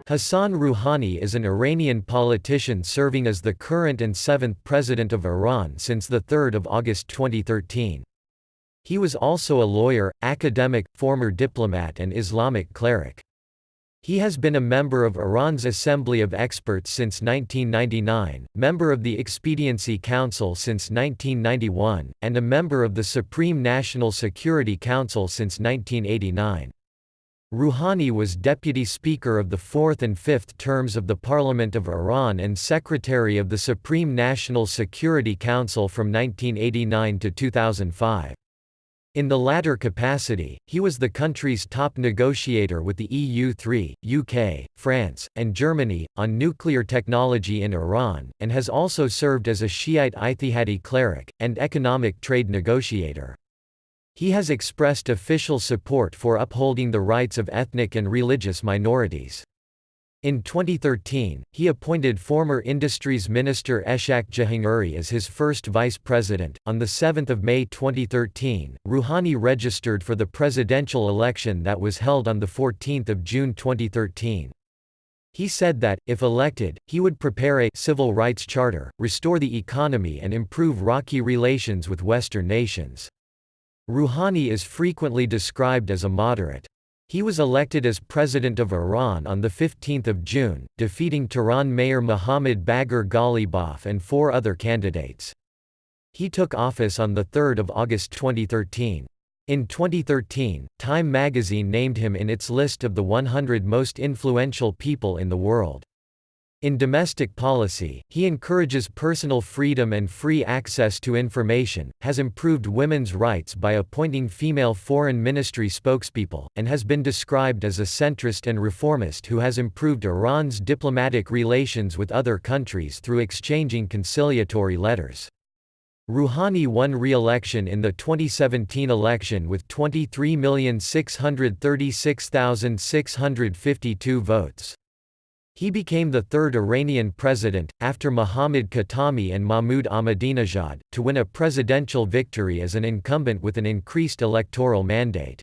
Hassan Rouhani is an Iranian politician serving as the current and seventh president of Iran since 3 August 2013. He was also a lawyer, academic, former diplomat and Islamic cleric. He has been a member of Iran's Assembly of Experts since 1999, member of the Expediency Council since 1991, and a member of the Supreme National Security Council since 1989. Rouhani was Deputy Speaker of the fourth and fifth terms of the Parliament of Iran and Secretary of the Supreme National Security Council from 1989 to 2005. In the latter capacity, he was the country's top negotiator with the EU3, UK, France, and Germany, on nuclear technology in Iran, and has also served as a Shi'ite ijtihadi cleric, and economic trade negotiator. He has expressed official support for upholding the rights of ethnic and religious minorities. In 2013, he appointed former Industries Minister Eshaq Jahangiri as his first vice president. On 7 May 2013, Rouhani registered for the presidential election that was held on 14 June 2013. He said that, if elected, he would prepare a civil rights charter, restore the economy and improve rocky relations with Western nations. Rouhani is frequently described as a moderate. He was elected as President of Iran on 15 June, defeating Tehran Mayor Mohammad Bagher Ghalibaf and 4 other candidates. He took office on 3 August 2013. In 2013, Time magazine named him in its list of the 100 most influential people in the world. In domestic policy, he encourages personal freedom and free access to information, has improved women's rights by appointing female foreign ministry spokespeople, and has been described as a centrist and reformist who has improved Iran's diplomatic relations with other countries through exchanging conciliatory letters. Rouhani won re-election in the 2017 election with 23,636,652 votes. He became the third Iranian president, after Mohammad Khatami and Mahmoud Ahmadinejad, to win a presidential victory as an incumbent with an increased electoral mandate.